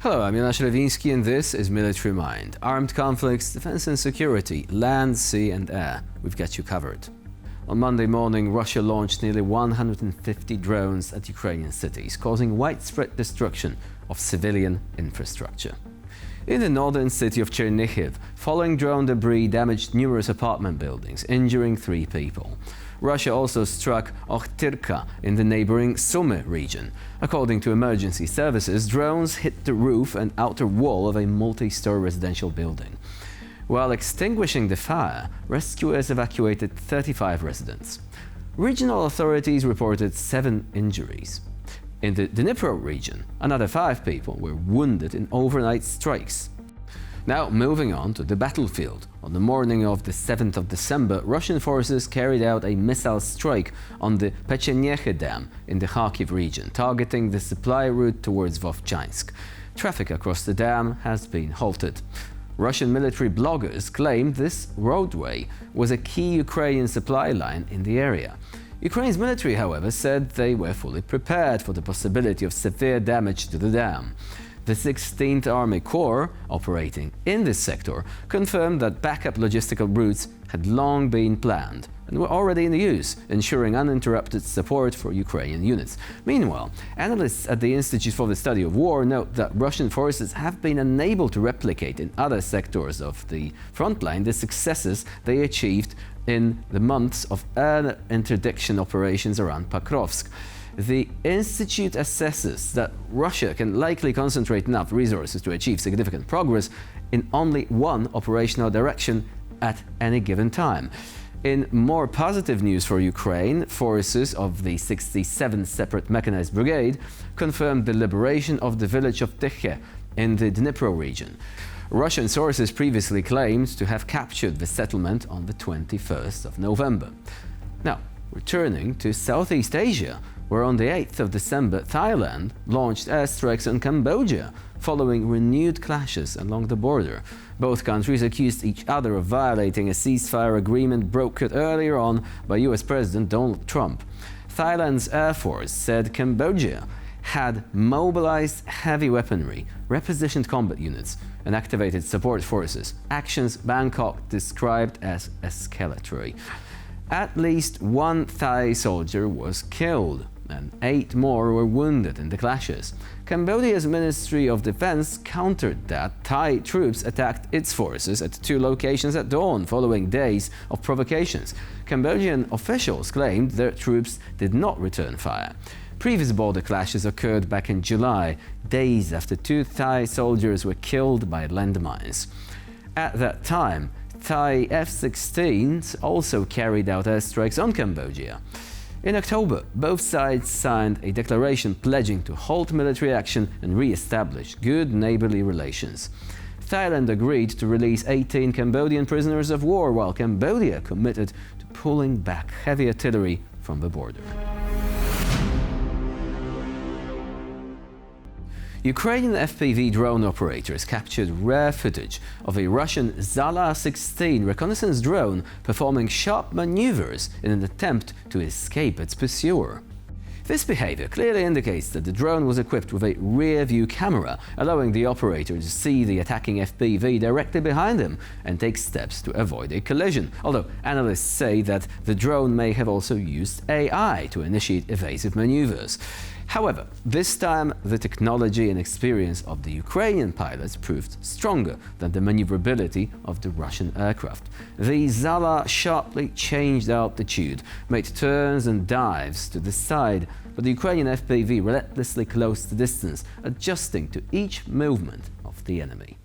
Hello, I'm Jonasz Rewiński and this is Military Mind. Armed conflicts, defense and security, land, sea and air. We've got you covered. On Monday morning, Russia launched nearly 150 drones at Ukrainian cities, causing widespread destruction of civilian infrastructure. In the northern city of Chernihiv, falling drone debris damaged numerous apartment buildings, injuring 3 people. Russia also struck Okhtyrka in the neighboring Sumy region. According to emergency services, drones hit the roof and outer wall of a multi-story residential building. While extinguishing the fire, rescuers evacuated 35 residents. Regional authorities reported 7 injuries. In the Dnipro region, another 5 people were wounded in overnight strikes. Now, moving on to the battlefield. On the morning of the 7th of December, Russian forces carried out a missile strike on the Chernihiv dam in the Kharkiv region, targeting the supply route towards Vovchansk. Traffic across the dam has been halted. Russian military bloggers claimed this roadway was a key Ukrainian supply line in the area. Ukraine's military, however, said they were fully prepared for the possibility of severe damage to the dam. The 16th Army Corps, operating in this sector, confirmed that backup logistical routes had long been planned and were already in use, ensuring uninterrupted support for Ukrainian units. Meanwhile, analysts at the Institute for the Study of War note that Russian forces have been unable to replicate in other sectors of the frontline the successes they achieved in the months of air interdiction operations around Pokrovsk. The Institute assesses that Russia can likely concentrate enough resources to achieve significant progress in only one operational direction at any given time. In more positive news for Ukraine, forces of the 67th Separate Mechanized Brigade confirmed the liberation of the village of Okhtyrka in the Dnipro region. Russian sources previously claimed to have captured the settlement on the 21st of November. Now, returning to Southeast Asia, where on the 8th of December, Thailand launched airstrikes on Cambodia following renewed clashes along the border. Both countries accused each other of violating a ceasefire agreement brokered earlier on by US President Donald Trump. Thailand's Air Force said Cambodia had mobilized heavy weaponry, repositioned combat units, and activated support forces, actions Bangkok described as escalatory. At least 1 Thai soldier was killed and 8 more were wounded in the clashes. Cambodia's Ministry of Defense countered that Thai troops attacked its forces at 2 locations at dawn following days of provocations. Cambodian officials claimed their troops did not return fire. Previous border clashes occurred back in July, days after 2 Thai soldiers were killed by landmines. At that time, Thai F-16s also carried out airstrikes on Cambodia. In October, both sides signed a declaration pledging to halt military action and re-establish good neighborly relations. Thailand agreed to release 18 Cambodian prisoners of war, while Cambodia committed to pulling back heavy artillery from the border. Ukrainian FPV drone operators captured rare footage of a Russian Zala-16 reconnaissance drone performing sharp maneuvers in an attempt to escape its pursuer. This behavior clearly indicates that the drone was equipped with a rear-view camera, allowing the operator to see the attacking FPV directly behind him and take steps to avoid a collision, although analysts say that the drone may have also used AI to initiate evasive maneuvers. However, this time the technology and experience of the Ukrainian pilots proved stronger than the maneuverability of the Russian aircraft. The Zala sharply changed altitude, made turns and dives to the side, but the Ukrainian FPV relentlessly closed the distance, adjusting to each movement of the enemy.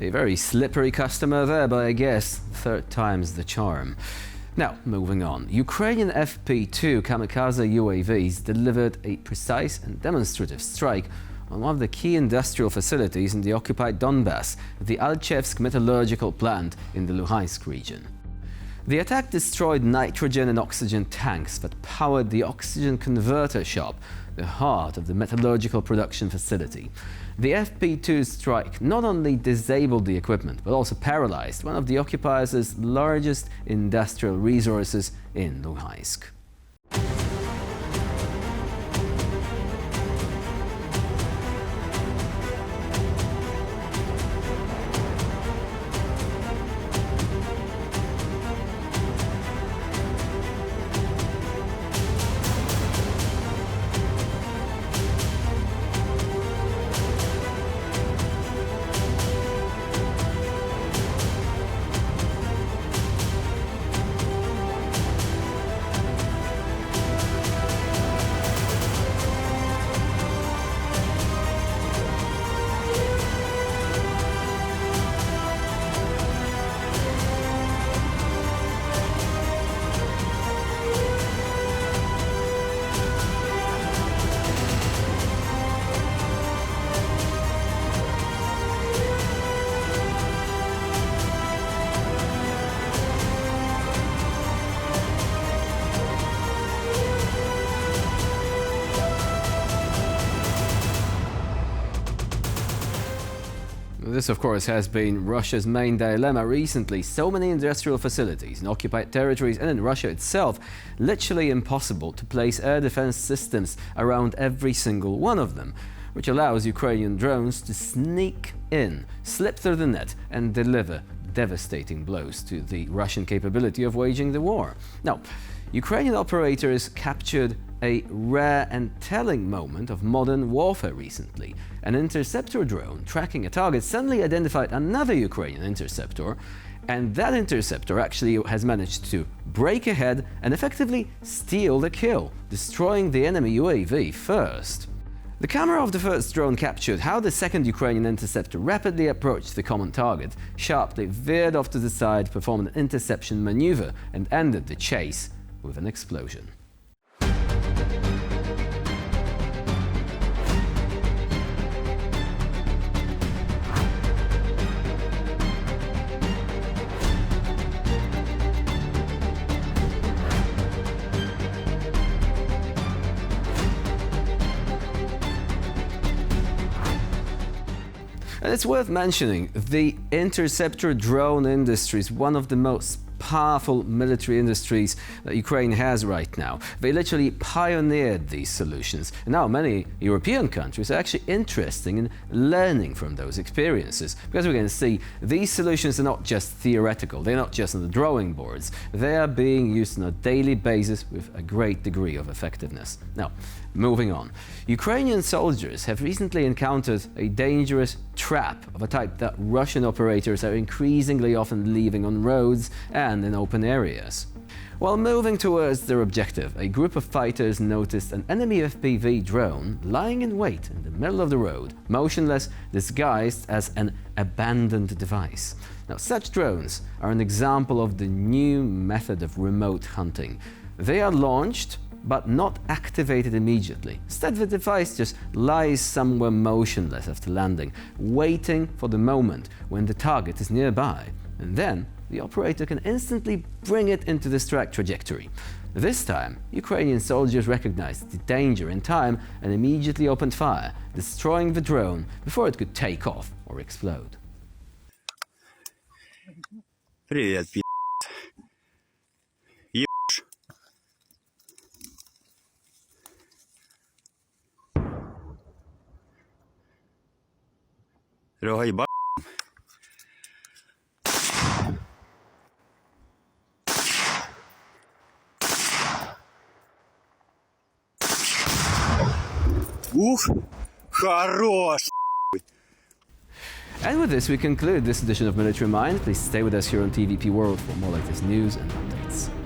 A very slippery customer there, but I guess 3rd time's the charm. Now, moving on. Ukrainian FP2 kamikaze UAVs delivered a precise and demonstrative strike on one of the key industrial facilities in the occupied Donbass, the Alchevsk metallurgical plant in the Luhansk region. The attack destroyed nitrogen and oxygen tanks that powered the oxygen converter shop, the heart of the metallurgical production facility. The FP2 strike not only disabled the equipment, but also paralyzed one of the occupiers' largest industrial resources in Luhansk. This, of course, has been Russia's main dilemma recently. So many industrial facilities in occupied territories and in Russia itself, literally impossible to place air defense systems around every single one of them, which allows Ukrainian drones to sneak in, slip through the net and deliver devastating blows to the Russian capability of waging the war. Now, Ukrainian operators captured a rare and telling moment of modern warfare recently. An interceptor drone tracking a target suddenly identified another Ukrainian interceptor, and that interceptor actually has managed to break ahead and effectively steal the kill, destroying the enemy UAV first. The camera of the first drone captured how the second Ukrainian interceptor rapidly approached the common target, sharply veered off to the side, performed an interception maneuver, and ended the chase with an explosion. And it's worth mentioning, the interceptor drone industry is one of the most powerful military industries that Ukraine has right now. They literally pioneered these solutions. And now many European countries are actually interested in learning from those experiences. Because we can see these solutions are not just theoretical, they're not just on the drawing boards. They are being used on a daily basis with a great degree of effectiveness. Now, moving on. Ukrainian soldiers have recently encountered a dangerous trap of a type that Russian operators are increasingly often leaving on roads and in open areas. While moving towards their objective, a group of fighters noticed an enemy FPV drone lying in wait in the middle of the road, motionless, disguised as an abandoned device. Now, such drones are an example of the new method of remote hunting. They are launched but not activated immediately. Instead, the device just lies somewhere motionless after landing, waiting for the moment when the target is nearby. And then, the operator can instantly bring it into the strike trajectory. This time, Ukrainian soldiers recognized the danger in time and immediately opened fire, destroying the drone before it could take off or explode. Привет, пи***. Рога ебать. Ух, хорош! And with this, we conclude this edition of Military Mind. Please stay with us here on TVP World for more latest news and updates.